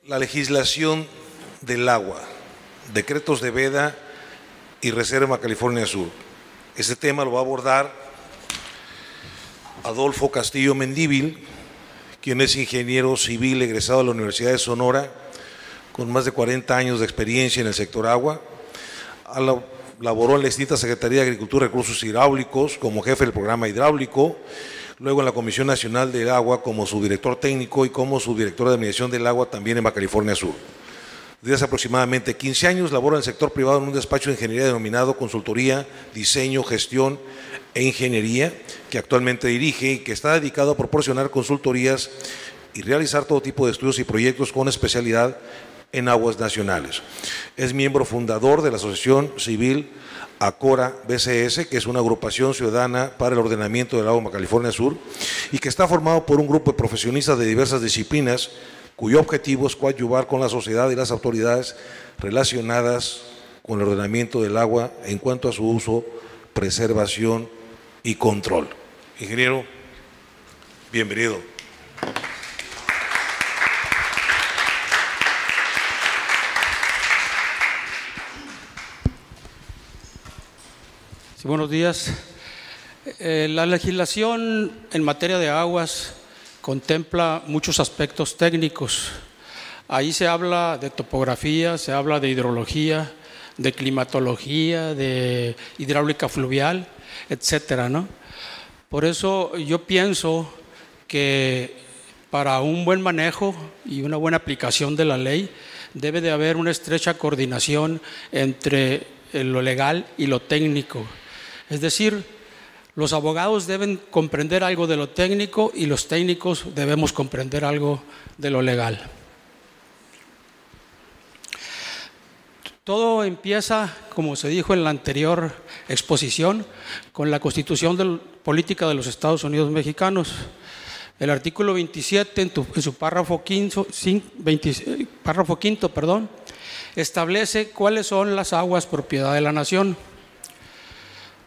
La legislación del agua, decretos de veda y reserva California Sur. Este tema lo va a abordar Adolfo Castillo Mendívil, quien es ingeniero civil egresado de la Universidad de Sonora, con más de 40 años de experiencia en el sector agua. Laboró en la extinta Secretaría de Agricultura y Recursos Hidráulicos como jefe del programa hidráulico, luego en la Comisión Nacional del Agua como subdirector técnico y como subdirector de Administración del Agua también en Baja California Sur. Desde hace aproximadamente 15 años labora en el sector privado en un despacho de ingeniería denominado Consultoría, Diseño, Gestión e Ingeniería, que actualmente dirige y que está dedicado a proporcionar consultorías y realizar todo tipo de estudios y proyectos con especialidad en aguas nacionales. Es miembro fundador de la Asociación Civil Acora BCS, que es una agrupación ciudadana para el ordenamiento del agua en California Sur y que está formado por un grupo de profesionistas de diversas disciplinas cuyo objetivo es coadyuvar con la sociedad y las autoridades relacionadas con el ordenamiento del agua en cuanto a su uso, preservación y control. Ingeniero, bienvenido. Sí, buenos días. La legislación en materia de aguas contempla muchos aspectos técnicos. Ahí se habla de topografía, se habla de hidrología, de climatología, de hidráulica fluvial, etcétera, ¿no? Por eso yo pienso que para un buen manejo y una buena aplicación de la ley debe de haber una estrecha coordinación entre lo legal y lo técnico. Es decir, los abogados deben comprender algo de lo técnico y los técnicos debemos comprender algo de lo legal. Todo empieza, como se dijo en la anterior exposición, con la Constitución Política de los Estados Unidos Mexicanos. El artículo 27, en su párrafo quinto, establece cuáles son las aguas propiedad de la nación.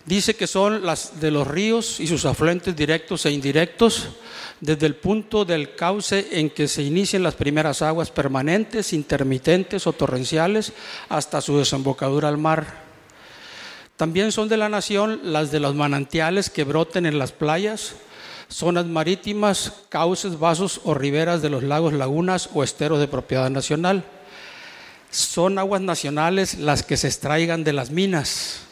Dice que son las de los ríos y sus afluentes directos e indirectos, desde el punto del cauce en que se inician las primeras aguas permanentes, intermitentes o torrenciales, hasta su desembocadura al mar. También son de la nación las de los manantiales que broten en las playas, zonas marítimas, cauces, vasos o riberas de los lagos, lagunas o esteros de propiedad nacional. Son aguas nacionales las que se extraigan de las minas.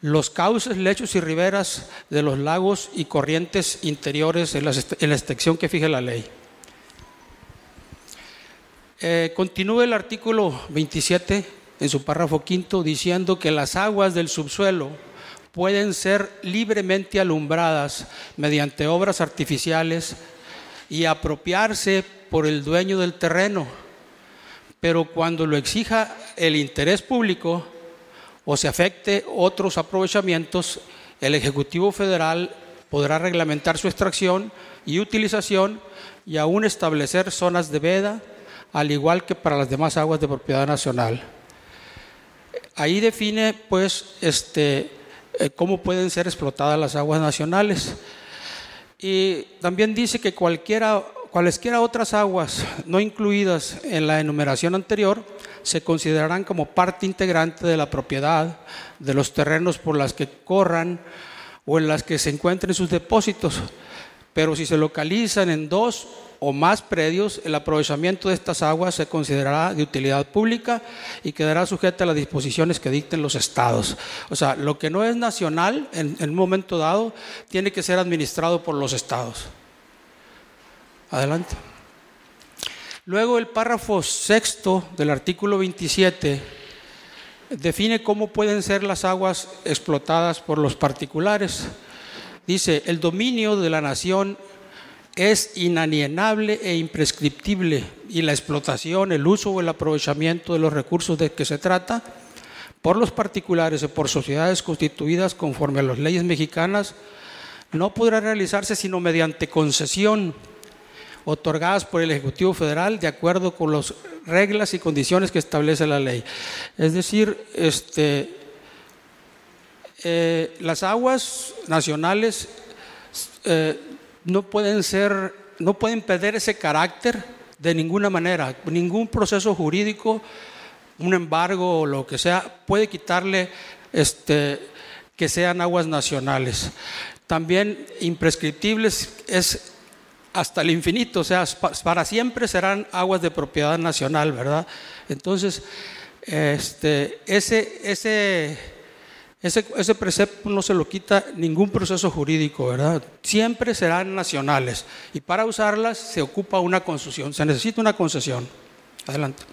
Los cauces, lechos y riberas de los lagos y corrientes interiores en la extensión que fije la ley. Continúa el artículo 27 en su párrafo quinto diciendo que las aguas del subsuelo pueden ser libremente alumbradas mediante obras artificiales y apropiarse por el dueño del terreno, pero cuando lo exija el interés público o se afecte otros aprovechamientos, el Ejecutivo Federal podrá reglamentar su extracción y utilización y aún establecer zonas de veda, al igual que para las demás aguas de propiedad nacional. Ahí define, pues, cómo pueden ser explotadas las aguas nacionales. Y también dice que cualesquiera otras aguas no incluidas en la enumeración anterior se considerarán como parte integrante de la propiedad de los terrenos por las que corran o en las que se encuentren sus depósitos, pero si se localizan en dos o más predios, el aprovechamiento de estas aguas se considerará de utilidad pública y quedará sujeta a las disposiciones que dicten los estados. O sea, lo que no es nacional en un momento dado tiene que ser administrado por los estados. Adelante. Luego el párrafo sexto del artículo 27 define cómo pueden ser las aguas explotadas por los particulares. Dice, el dominio de la nación es inalienable e imprescriptible y la explotación, el uso o el aprovechamiento de los recursos de que se trata por los particulares o por sociedades constituidas conforme a las leyes mexicanas no podrá realizarse sino mediante concesión otorgadas por el Ejecutivo Federal de acuerdo con las reglas y condiciones que establece la ley. Es decir, las aguas nacionales no pueden perder ese carácter de ninguna manera, ningún proceso jurídico, un embargo o lo que sea, puede quitarle que sean aguas nacionales. También imprescriptibles es hasta el infinito, o sea, para siempre serán aguas de propiedad nacional, ¿verdad? Entonces, ese precepto no se lo quita ningún proceso jurídico, ¿verdad? Siempre serán nacionales y para usarlas se ocupa una concesión, se necesita una concesión. Adelante.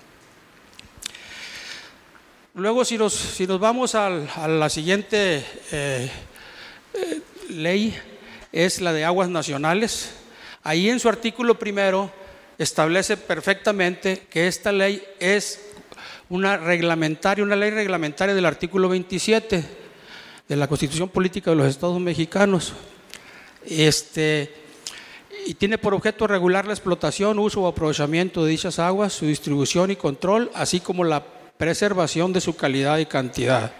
Luego, si nos vamos a la siguiente ley, es la de aguas nacionales. Ahí en su artículo primero establece perfectamente que esta ley es una ley reglamentaria del artículo 27 de la Constitución Política de los Estados Mexicanos. Y tiene por objeto regular la explotación, uso o aprovechamiento de dichas aguas, su distribución y control, así como la preservación de su calidad y cantidad.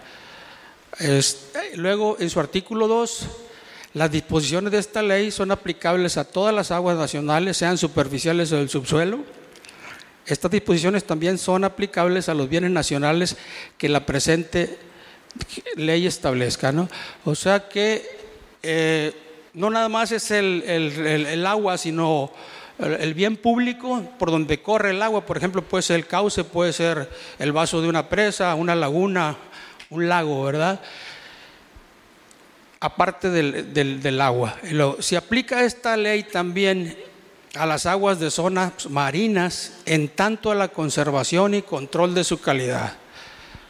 Luego, en su artículo 2, las disposiciones de esta ley son aplicables a todas las aguas nacionales, sean superficiales o del subsuelo. Estas disposiciones también son aplicables a los bienes nacionales que la presente ley establezca, ¿no? O sea que no nada más es el agua, sino el bien público por donde corre el agua. Por ejemplo, puede ser el cauce, puede ser el vaso de una presa, una laguna, un lago, ¿verdad? Aparte del agua. Se aplica esta ley también a las aguas de zonas marinas en tanto a la conservación y control de su calidad.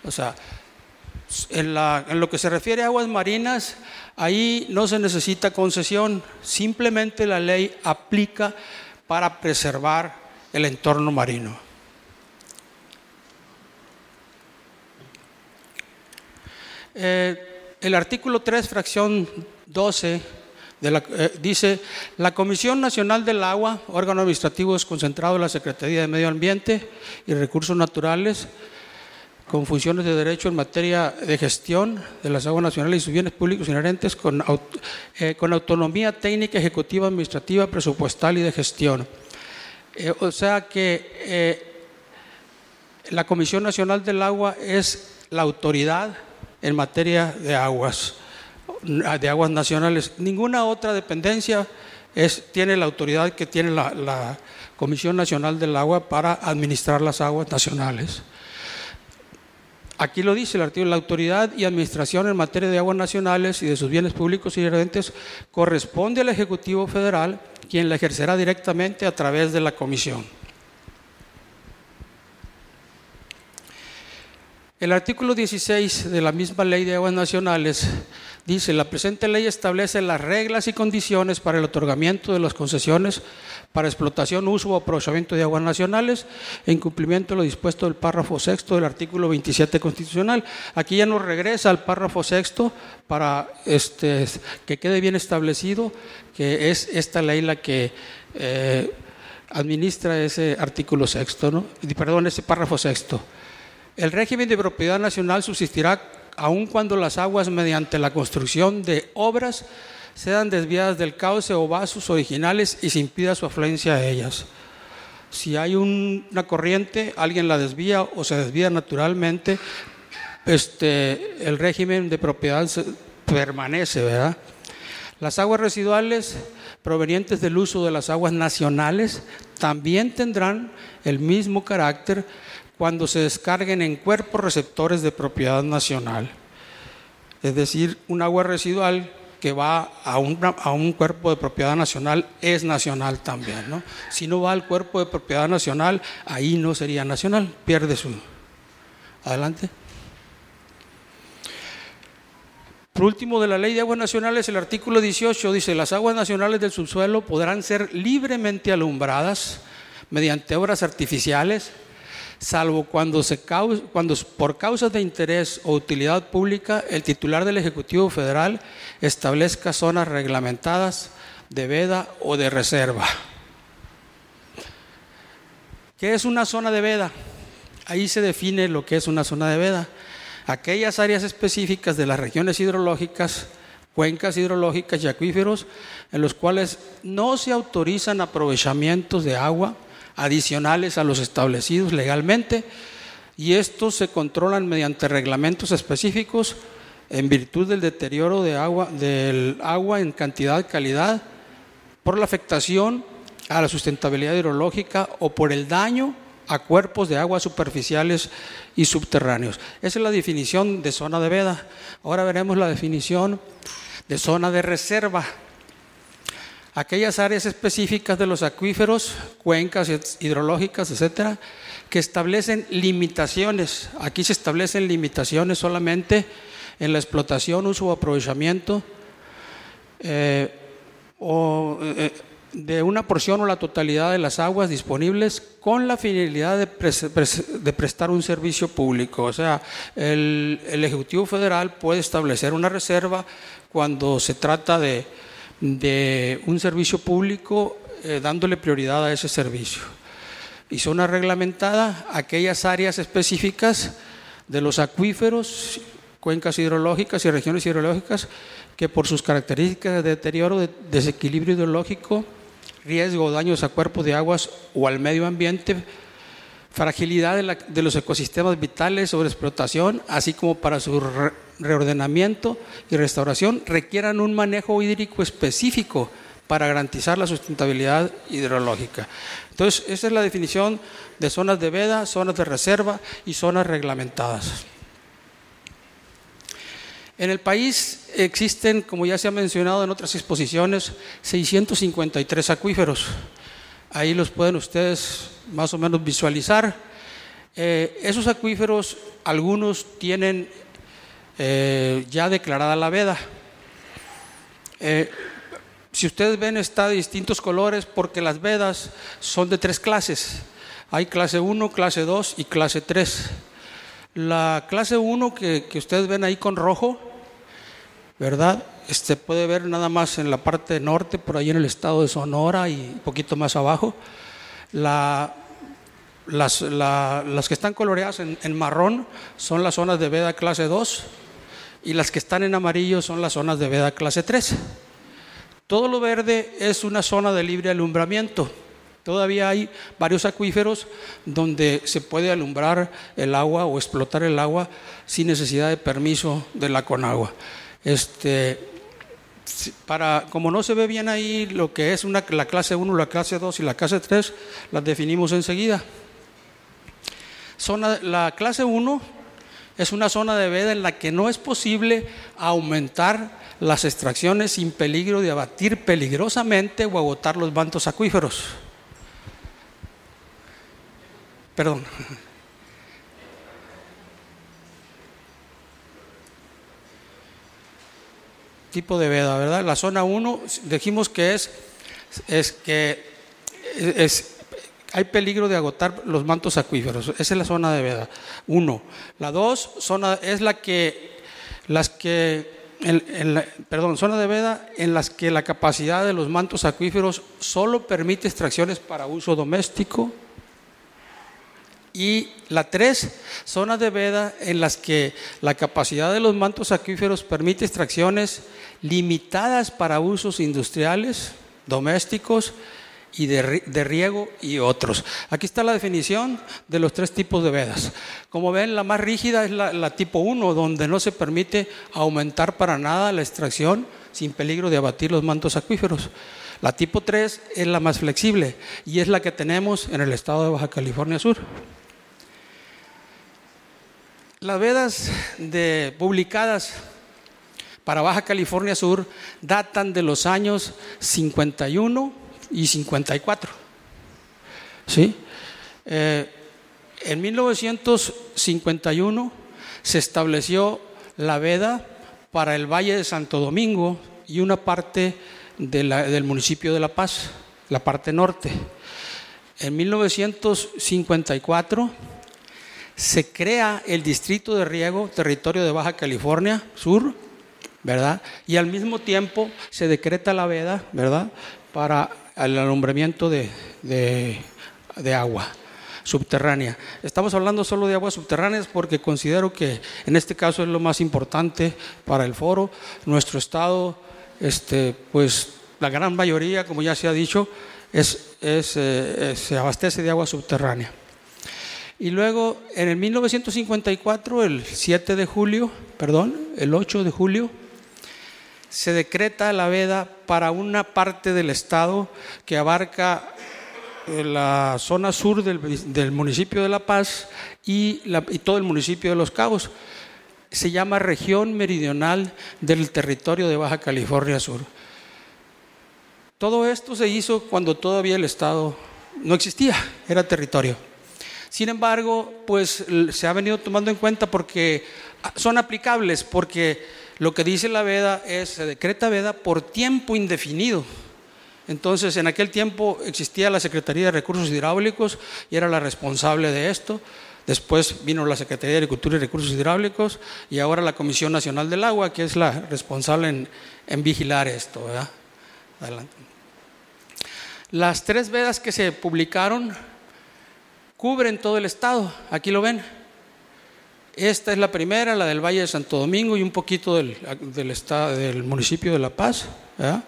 O sea, en lo que se refiere a aguas marinas, ahí no se necesita concesión, simplemente la ley aplica para preservar el entorno marino. El artículo 3, fracción 12, dice: la Comisión Nacional del Agua, órgano administrativo desconcentrado de la Secretaría de Medio Ambiente y Recursos Naturales, con funciones de derecho en materia de gestión de las aguas nacionales y sus bienes públicos inherentes, con autonomía técnica, ejecutiva, administrativa, presupuestal y de gestión. O sea que la Comisión Nacional del Agua es la autoridad en materia de aguas nacionales. Ninguna otra dependencia tiene la autoridad que tiene la Comisión Nacional del Agua para administrar las aguas nacionales. Aquí lo dice el artículo: la autoridad y administración en materia de aguas nacionales y de sus bienes públicos inherentes corresponde al Ejecutivo Federal, quien la ejercerá directamente a través de la Comisión. El artículo 16 de la misma Ley de Aguas Nacionales dice: la presente ley establece las reglas y condiciones para el otorgamiento de las concesiones para explotación, uso o aprovechamiento de aguas nacionales en cumplimiento de lo dispuesto del párrafo sexto del artículo 27 constitucional. Aquí ya nos regresa al párrafo sexto para que quede bien establecido que es esta ley la que administra ese artículo sexto, ¿no? Perdón, ese párrafo sexto. El régimen de propiedad nacional subsistirá aun cuando las aguas, mediante la construcción de obras, sean desviadas del cauce o vasos originales y se impida su afluencia a ellas. Si hay una corriente, alguien la desvía o se desvía naturalmente, el régimen de propiedad permanece, ¿verdad? Las aguas residuales provenientes del uso de las aguas nacionales también tendrán el mismo carácter cuando se descarguen en cuerpos receptores de propiedad nacional. Es decir, un agua residual que va a un cuerpo de propiedad nacional es nacional también, ¿no? Si no va al cuerpo de propiedad nacional, ahí no sería nacional, pierde su... Adelante. Por último, de la Ley de Aguas Nacionales, el artículo 18 dice: las aguas nacionales del subsuelo podrán ser libremente alumbradas mediante obras artificiales, salvo cuando por causas de interés o utilidad pública el titular del Ejecutivo Federal establezca zonas reglamentadas de veda o de reserva. ¿Qué es una zona de veda? Ahí se define lo que es una zona de veda: aquellas áreas específicas de las regiones hidrológicas, cuencas hidrológicas y acuíferos en los cuales no se autorizan aprovechamientos de agua adicionales a los establecidos legalmente, y estos se controlan mediante reglamentos específicos en virtud del deterioro del agua en cantidad y calidad, por la afectación a la sustentabilidad hidrológica o por el daño a cuerpos de agua superficiales y subterráneos. Esa es la definición de zona de veda. Ahora veremos la definición de zona de reserva. Aquellas áreas específicas de los acuíferos, cuencas hidrológicas, etcétera, que establecen limitaciones. Aquí se establecen limitaciones solamente en la explotación, uso o aprovechamiento de una porción o la totalidad de las aguas disponibles con la finalidad de prestar un servicio público. O sea, el Ejecutivo Federal puede establecer una reserva cuando se trata de un servicio público, dándole prioridad a ese servicio. Y zona reglamentada, aquellas áreas específicas de los acuíferos, cuencas hidrológicas y regiones hidrológicas que por sus características de deterioro, de desequilibrio hidrológico, riesgo o daños a cuerpos de aguas o al medio ambiente, fragilidad de los ecosistemas vitales, sobreexplotación, así como para su reordenamiento y restauración, requieran un manejo hídrico específico para garantizar la sustentabilidad hidrológica. Entonces, esa es la definición de zonas de veda, zonas de reserva y zonas reglamentadas. En el país existen, como ya se ha mencionado en otras exposiciones, 653 acuíferos. Ahí los pueden ustedes más o menos visualizar. Esos acuíferos, algunos tienen ya declarada la veda. Si ustedes ven, está de distintos colores porque las vedas son de 3 clases. Hay clase 1, clase 2 y clase 3. La clase 1 que ustedes ven ahí con rojo, ¿verdad? Puede ver nada más en la parte norte, por ahí en el estado de Sonora y un poquito más abajo. Las que están coloreadas en marrón son las zonas de veda clase 2 y las que están en amarillo son las zonas de veda clase 3. Todo lo verde es una zona de libre alumbramiento. Todavía hay varios acuíferos donde se puede alumbrar el agua o explotar el agua sin necesidad de permiso de la Conagua. Como no se ve bien ahí lo que es la clase 1, la clase 2 y la clase 3, las definimos enseguida. La clase 1 es una zona de veda en la que no es posible aumentar las extracciones sin peligro de abatir peligrosamente o agotar los mantos acuíferos. Perdón. Tipo de veda, ¿verdad? La zona 1 dijimos que hay peligro de agotar los mantos acuíferos. Esa es la zona de veda 1. La 2 zona de veda en las que la capacidad de los mantos acuíferos solo permite extracciones para uso doméstico. Y la 3, zonas de veda en las que la capacidad de los mantos acuíferos permite extracciones limitadas para usos industriales, domésticos y de riego y otros. Aquí está la definición de los 3 tipos de vedas. Como ven, la más rígida es la tipo 1, donde no se permite aumentar para nada la extracción sin peligro de abatir los mantos acuíferos. La tipo 3 es la más flexible y es la que tenemos en el estado de Baja California Sur. Las vedas publicadas para Baja California Sur datan de los años 51 y 54. ¿Sí? En 1951 se estableció la veda para el Valle de Santo Domingo y una parte del municipio de La Paz, la parte norte. En 1954 se crea el distrito de riego, territorio de Baja California Sur, ¿verdad? Y al mismo tiempo se decreta la veda, ¿verdad?, para el alumbramiento de agua subterránea. Estamos hablando solo de aguas subterráneas porque considero que en este caso es lo más importante para el foro. Nuestro estado pues la gran mayoría, como ya se ha dicho, se abastece de agua subterránea. Y luego, en el 1954, el 8 de julio, se decreta la veda para una parte del estado que abarca la zona sur del municipio de La Paz y todo el municipio de Los Cabos. Se llama región meridional del territorio de Baja California Sur. Todo esto se hizo cuando todavía el estado no existía, era territorio. Sin embargo, pues se ha venido tomando en cuenta porque son aplicables, porque lo que dice la veda se decreta veda por tiempo indefinido. Entonces, en aquel tiempo existía la Secretaría de Recursos Hidráulicos y era la responsable de esto. Después vino la Secretaría de Agricultura y Recursos Hidráulicos y ahora la Comisión Nacional del Agua, que es la responsable en vigilar esto, ¿verdad? Adelante. Las 3 vedas que se publicaron cubren todo el estado. Aquí lo ven. Esta es la primera, la del Valle de Santo Domingo y un poquito del municipio de La Paz, ¿verdad?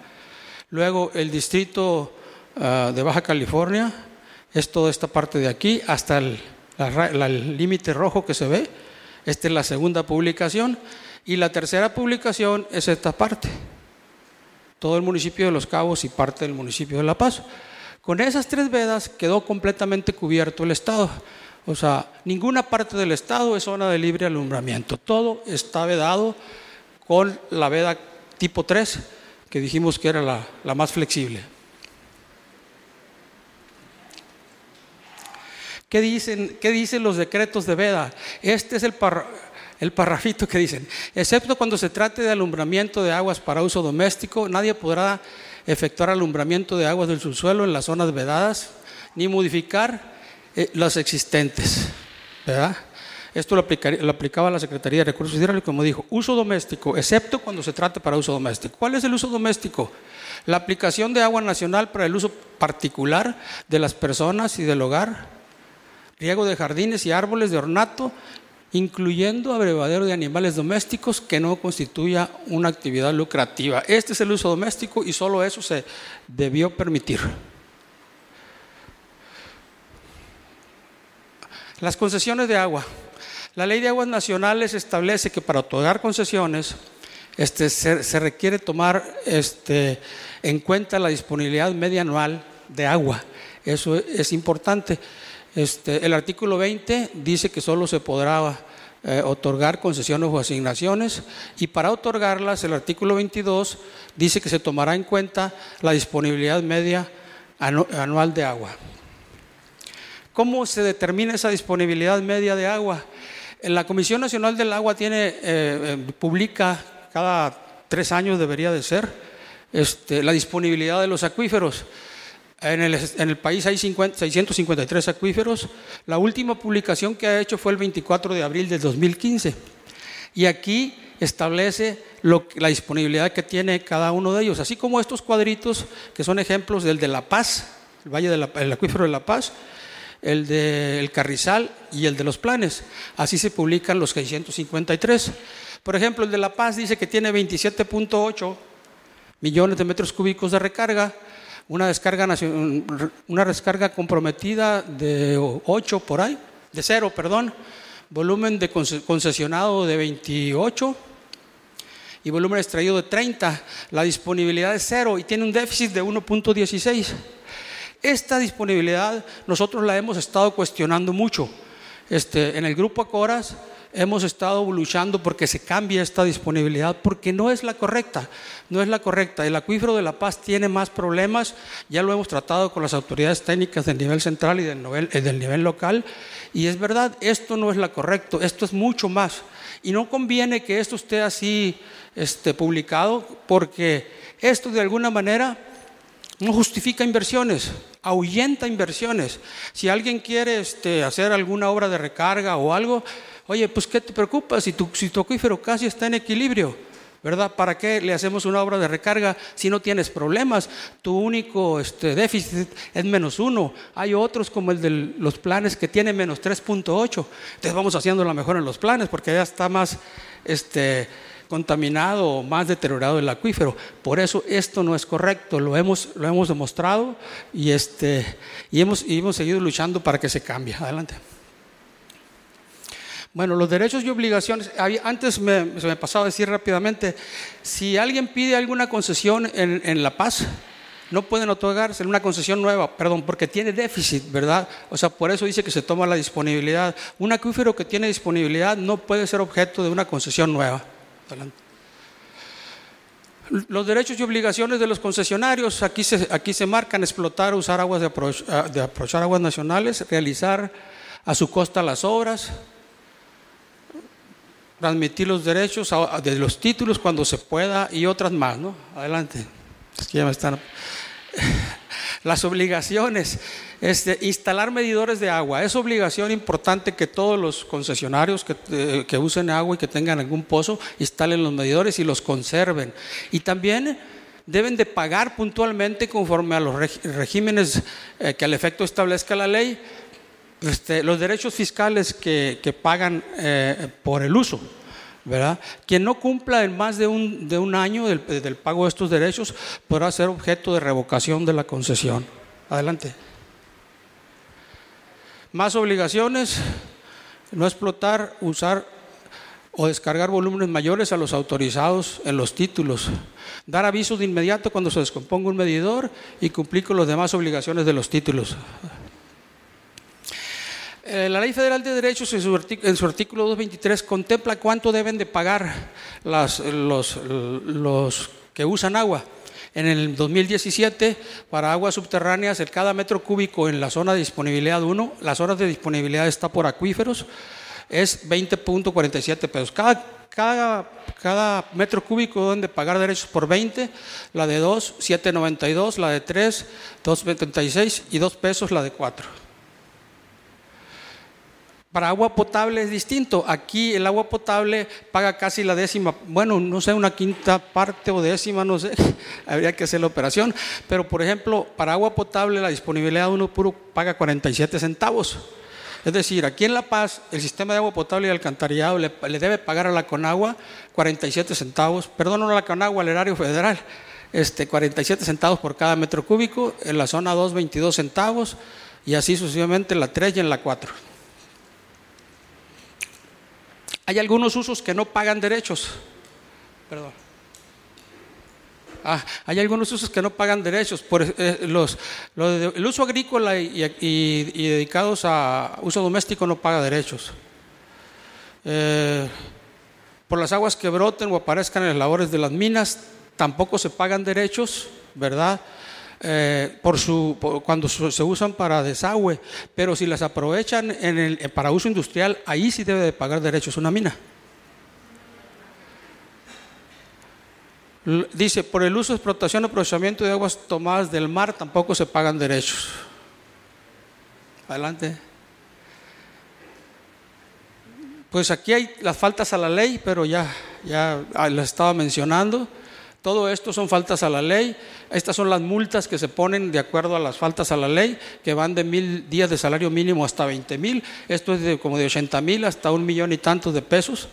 Luego el distrito de Baja California es toda esta parte de aquí hasta el límite rojo que se ve. Esta es la segunda publicación y la tercera publicación es esta parte, todo el municipio de Los Cabos y parte del municipio de La Paz. Con esas 3 vedas quedó completamente cubierto el estado. O sea, ninguna parte del estado es zona de libre alumbramiento. Todo está vedado con la veda tipo 3, que dijimos que era la más flexible. ¿Qué dicen los decretos de veda? Este es el parrafito que dicen: excepto cuando se trate de alumbramiento de aguas para uso doméstico, nadie podrá efectuar alumbramiento de aguas del subsuelo en las zonas vedadas, ni modificar las existentes, ¿verdad? Esto lo aplicaba la Secretaría de Recursos Hidráulicos, como dijo, uso doméstico, excepto cuando se trate para uso doméstico. ¿Cuál es el uso doméstico? La aplicación de agua nacional para el uso particular de las personas y del hogar, riego de jardines y árboles de ornato, incluyendo abrevadero de animales domésticos que no constituya una actividad lucrativa. Este es el uso doméstico y solo eso se debió permitir. Las concesiones de agua. La Ley de Aguas Nacionales establece que para otorgar concesiones se requiere tomar en cuenta la disponibilidad media anual de agua. Eso es importante. El artículo 20 dice que solo se podrá otorgar concesiones o asignaciones, y para otorgarlas el artículo 22 dice que se tomará en cuenta la disponibilidad media anual de agua. ¿Cómo se determina esa disponibilidad media de agua? La Comisión Nacional del Agua publica cada 3 años, debería de ser, la disponibilidad de los acuíferos. En el país hay 653 acuíferos. La última publicación que ha hecho fue el 24 de abril del 2015. Y aquí establece la disponibilidad que tiene cada uno de ellos, así como estos cuadritos que son ejemplos del de La Paz, el acuífero de La Paz, el del Carrizal y el de Los Planes. Así se publican los 653. Por ejemplo, el de La Paz dice que tiene 27.8 millones de metros cúbicos de recarga, una descarga comprometida de 0, volumen de concesionado de 28 y volumen extraído de 30. La disponibilidad es 0 y tiene un déficit de 1.16. Esta disponibilidad nosotros la hemos estado cuestionando mucho. En el grupo Acoras hemos estado luchando porque se cambie esta disponibilidad, porque no es la correcta. El acuífero de La Paz tiene más problemas, ya lo hemos tratado con las autoridades técnicas del nivel central y del nivel local, y es verdad, esto no es lo correcto, esto es mucho más. Y no conviene que esto esté así publicado, porque esto de alguna manera no justifica inversiones, ahuyenta inversiones. Si alguien quiere hacer alguna obra de recarga o algo, oye, pues ¿qué te preocupas si tu acuífero casi está en equilibrio? ¿Verdad? ¿Para qué le hacemos una obra de recarga si no tienes problemas? Tu único déficit es -1. Hay otros como el de Los Planes que tiene -3.8. Entonces vamos haciendo la mejor en Los Planes porque ya está más contaminado o más deteriorado el acuífero. Por eso esto no es correcto, lo hemos demostrado y hemos seguido luchando para que se cambie. Adelante. Bueno, los derechos y obligaciones, antes se me pasaba a decir rápidamente, si alguien pide alguna concesión en La Paz, no pueden otorgarse una concesión nueva, porque tiene déficit, ¿verdad? O sea, por eso dice que se toma la disponibilidad. Un acuífero que tiene disponibilidad no puede ser objeto de una concesión nueva. Adelante. Los derechos y obligaciones de los concesionarios, aquí se marcan: explotar, usar aguas de aprovechar aguas nacionales, realizar a su costa las obras, transmitir los derechos de los títulos cuando se pueda y otras más, ¿no? Adelante. Es que ya me están... Las obligaciones, instalar medidores de agua. Es obligación importante que todos los concesionarios que usen agua y que tengan algún pozo instalen los medidores y los conserven. Y también deben de pagar puntualmente conforme a los regímenes que al efecto establezca la ley, los derechos fiscales que pagan por el uso, ¿verdad? Quien no cumpla en más de un año del pago de estos derechos podrá ser objeto de revocación de la concesión. Adelante. Más obligaciones: no explotar, usar o descargar volúmenes mayores a los autorizados en los títulos, dar aviso de inmediato cuando se descomponga un medidor y cumplir con las demás obligaciones de los títulos. La Ley Federal de Derechos en su artículo 223 contempla cuánto deben de pagar los que usan agua. En el 2017, para aguas subterráneas, cada metro cúbico en la zona de disponibilidad 1, las zonas de disponibilidad está por acuíferos, es 20.47 pesos. Cada metro cúbico deben de pagar derechos por 20, la de 2, 7.92, la de 3, 2.76 y 2 pesos la de 4. Para agua potable es distinto. Aquí el agua potable paga casi la décima, bueno, no sé, una quinta parte o décima, no sé, habría que hacer la operación. Pero, por ejemplo, para agua potable la disponibilidad 1 puro paga 47 centavos. Es decir, aquí en La Paz el sistema de agua potable y alcantarillado le debe pagar a la Conagua 47 centavos, perdón, no a la Conagua, al erario federal, 47 centavos por cada metro cúbico. En la zona 2, 22 centavos y así sucesivamente en la 3 y en la 4. Hay algunos usos que no pagan derechos. Perdón. Hay algunos usos que no pagan derechos. El uso agrícola y dedicados a uso doméstico no paga derechos. Por las aguas que broten o aparezcan en las labores de las minas tampoco se pagan derechos, ¿verdad? Cuando se usan para desagüe, pero si las aprovechan para uso industrial, ahí sí debe de pagar derechos una mina. Dice: por el uso, explotación o procesamiento de aguas tomadas del mar tampoco se pagan derechos. Adelante. Pues aquí hay las faltas a la ley, pero ya las estaba mencionando. Todo esto son faltas a la ley. Estas son las multas que se ponen de acuerdo a las faltas a la ley, que van de 1,000 días de salario mínimo hasta 20,000. Esto es como de 80,000 hasta 1,000,000 y tantos de pesos.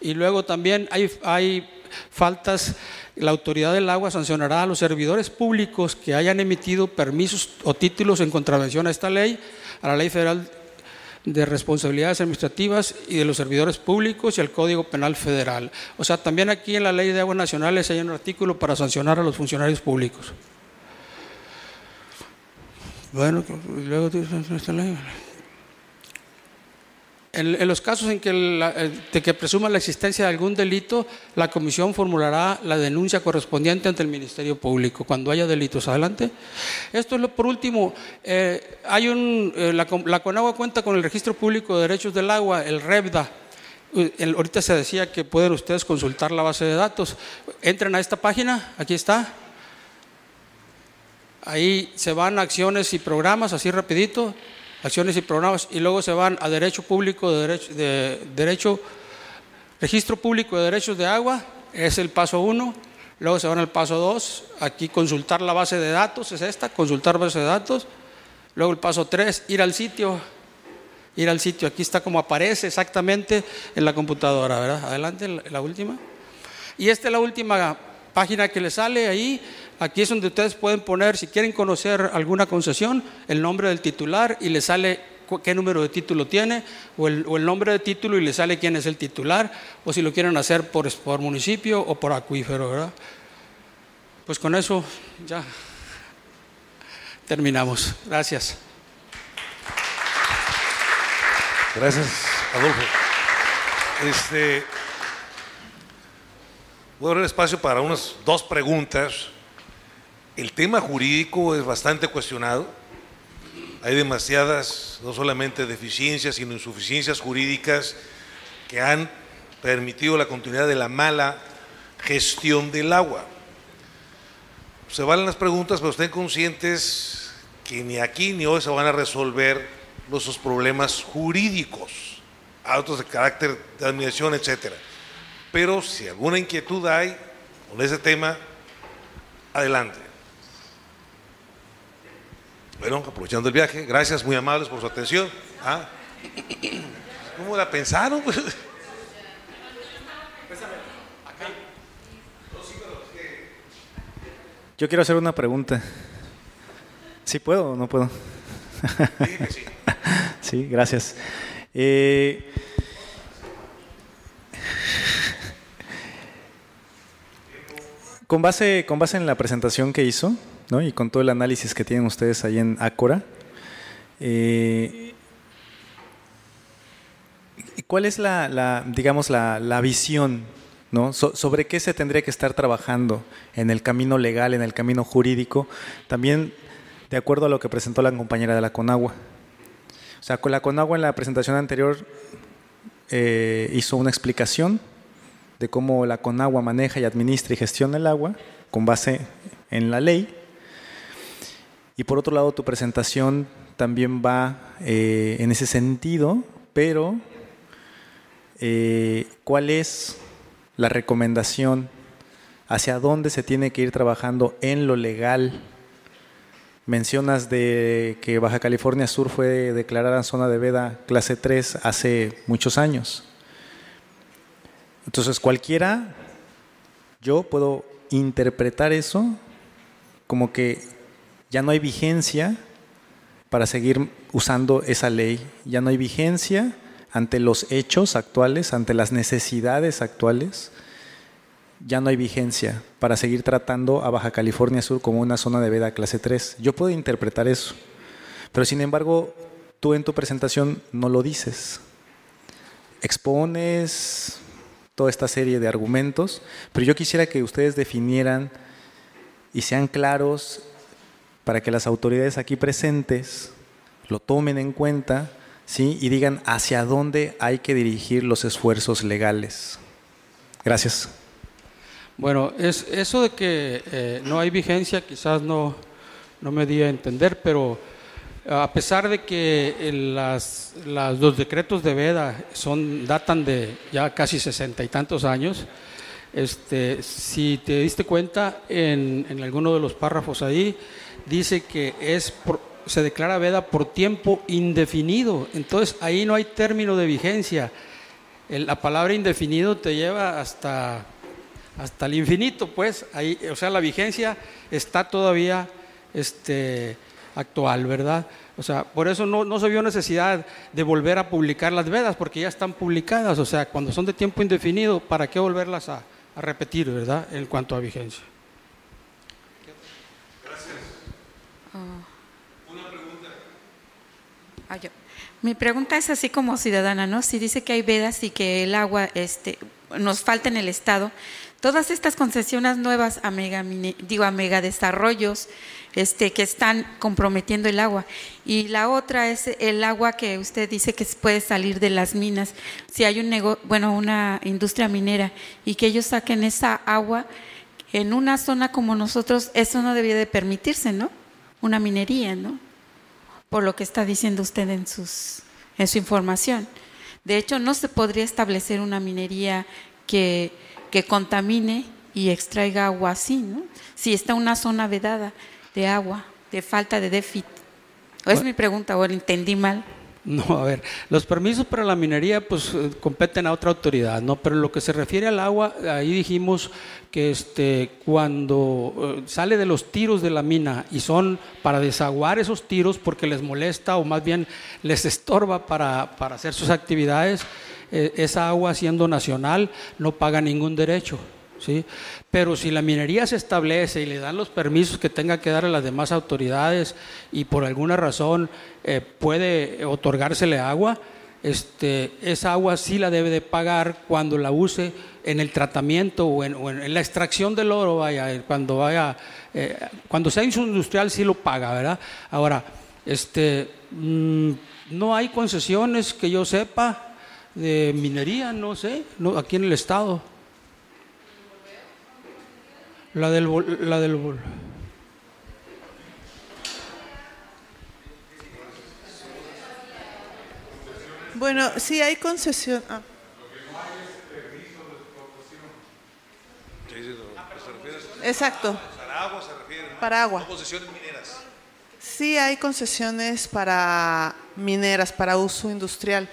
Y luego también hay faltas. La autoridad del agua sancionará a los servidores públicos que hayan emitido permisos o títulos en contravención a esta ley, a la Ley Federal de Responsabilidades Administrativas y de los Servidores Públicos y al Código Penal Federal. O sea, también aquí en la Ley de Aguas Nacionales hay un artículo para sancionar a los funcionarios públicos. Bueno, luego esta ley. En los casos en que presuma la existencia de algún delito, la comisión formulará la denuncia correspondiente ante el Ministerio Público cuando haya delitos. Adelante. Esto es por último. La Conagua cuenta con el Registro Público de Derechos del Agua, el REPDA. Ahorita se decía que pueden ustedes consultar la base de datos. Entren a esta página, aquí está. Ahí se van a acciones y programas, así rapidito. Acciones y programas, y luego se van a Registro Público de Derechos de Agua, es el paso 1, luego se van al paso 2, aquí consultar la base de datos, es esta, consultar base de datos, luego el paso 3, ir al sitio, aquí está como aparece exactamente en la computadora, ¿verdad? Adelante, la última. Y esta es la última página que les sale ahí. Aquí es donde ustedes pueden poner, si quieren conocer alguna concesión, el nombre del titular y les sale qué número de título tiene, o el nombre de título y les sale quién es el titular, o si lo quieren hacer por municipio o por acuífero, ¿verdad? Pues con eso ya terminamos. Gracias. Gracias, Adolfo. Voy a abrir espacio para unas 2 preguntas. El tema jurídico es bastante cuestionado. Hay demasiadas, no solamente deficiencias, sino insuficiencias jurídicas que han permitido la continuidad de la mala gestión del agua. Se valen las preguntas, pero estén conscientes que ni aquí ni hoy se van a resolver esos problemas jurídicos, autos de carácter de administración, etcétera. Pero si alguna inquietud hay con ese tema, adelante. Bueno, aprovechando el viaje, gracias, muy amables por su atención. ¿Cómo la pensaron? Yo quiero hacer una pregunta. ¿Sí puedo o no puedo? Dije que sí. Sí, gracias. Con base en la presentación que hizo, ¿no? Y con todo el análisis que tienen ustedes ahí en Ácora, ¿cuál es digamos, la visión, ¿no? Sobre qué se tendría que estar trabajando en el camino legal, en el camino jurídico, también de acuerdo a lo que presentó la compañera de la Conagua? O sea, con la Conagua en la presentación anterior hizo una explicación de cómo la Conagua maneja y administra y gestiona el agua con base en la ley. Y por otro lado, tu presentación también va en ese sentido, pero ¿cuál es la recomendación? ¿Hacia dónde se tiene que ir trabajando en lo legal? Mencionas de que Baja California Sur fue declarada zona de veda clase 3 hace muchos años. Entonces cualquiera, yo puedo interpretar eso como que ya no hay vigencia para seguir usando esa ley, ya no hay vigencia ante los hechos actuales, ante las necesidades actuales, ya no hay vigencia para seguir tratando a Baja California Sur como una zona de veda clase 3. Yo puedo interpretar eso, pero sin embargo, tú en tu presentación no lo dices. Expones toda esta serie de argumentos, pero yo quisiera que ustedes definieran y sean claros para que las autoridades aquí presentes lo tomen en cuenta, ¿sí? Y digan hacia dónde hay que dirigir los esfuerzos legales. Gracias. Bueno, eso de que no hay vigencia quizás no me di a entender, pero a pesar de que los decretos de veda datan de ya casi 60 y tantos años, si te diste cuenta en alguno de los párrafos ahí, dice que se declara veda por tiempo indefinido. Entonces ahí no hay término de vigencia. La palabra indefinido te lleva hasta el infinito, pues. Ahí, o sea, la vigencia está todavía actual, ¿verdad? O sea, por eso no se vio necesidad de volver a publicar las vedas, porque ya están publicadas. O sea, cuando son de tiempo indefinido, ¿para qué volverlas a repetir, verdad? En cuanto a vigencia. Gracias. Una pregunta. Mi pregunta es así como ciudadana, ¿no? Si dice que hay vedas y que el agua nos falta en el estado, todas estas concesiones nuevas a megadesarrollos que están comprometiendo el agua, y la otra es el agua que usted dice que puede salir de las minas. Si hay una industria minera y que ellos saquen esa agua en una zona como nosotros, eso no debía de permitirse, ¿no? Una minería, ¿no? Por lo que está diciendo usted en su información. De hecho, no se podría establecer una minería que contamine y extraiga agua así, ¿no? Si está una zona vedada de agua, de falta de déficit. ¿O es mi pregunta o lo entendí mal? No, a ver, los permisos para la minería pues competen a otra autoridad, ¿no? Pero en lo que se refiere al agua, ahí dijimos que cuando sale de los tiros de la mina y son para desaguar esos tiros porque les molesta o más bien les estorba para hacer sus actividades, esa agua siendo nacional no paga ningún derecho, ¿sí? Pero si la minería se establece y le dan los permisos que tenga que dar a las demás autoridades y por alguna razón puede otorgársele agua, esa agua sí la debe de pagar cuando la use en el tratamiento o en la extracción del oro, cuando sea industrial sí lo paga, ¿verdad? Ahora, no hay concesiones que yo sepa de minería, no sé, no, aquí en el estado. La del Bueno, sí hay concesión. Exacto. Para agua se refiere, ¿no? Para agua. No concesiones mineras. Sí hay concesiones para mineras, para uso industrial.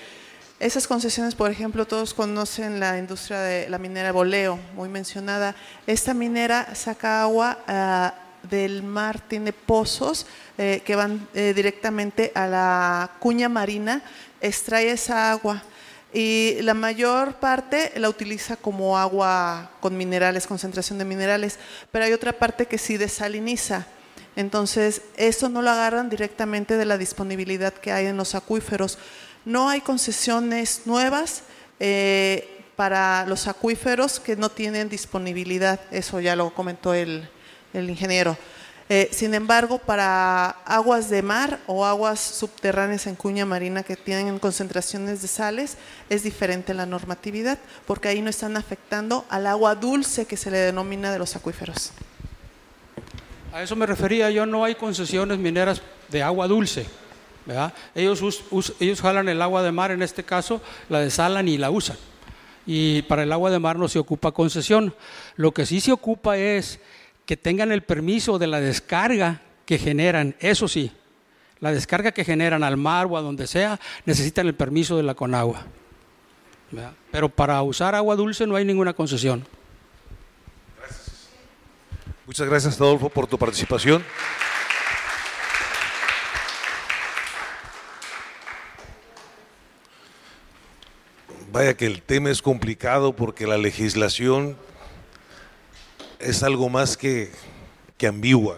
Esas concesiones, por ejemplo, todos conocen la industria de la minera Boleo, muy mencionada. Esta minera saca agua del mar, tiene pozos que van directamente a la cuña marina, extrae esa agua y la mayor parte la utiliza como agua con minerales, concentración de minerales, pero hay otra parte que sí desaliniza. Entonces, eso no lo agarran directamente de la disponibilidad que hay en los acuíferos. No hay concesiones nuevas para los acuíferos que no tienen disponibilidad, eso ya lo comentó el ingeniero. Sin embargo, para aguas de mar o aguas subterráneas en cuña marina que tienen concentraciones de sales, es diferente la normatividad, porque ahí no están afectando al agua dulce que se le denomina de los acuíferos. A eso me refería yo, no hay concesiones mineras de agua dulce, ¿verdad? Ellos jalan el agua de mar, en este caso la desalan y la usan, y para el agua de mar no se ocupa concesión. Lo que sí se ocupa es que tengan el permiso de la descarga que generan, eso sí, la descarga que generan al mar o a donde sea, necesitan el permiso de la Conagua, ¿verdad? Pero para usar agua dulce no hay ninguna concesión. Muchas gracias, Adolfo, por tu participación. Vaya que el tema es complicado porque la legislación es algo más que ambigua.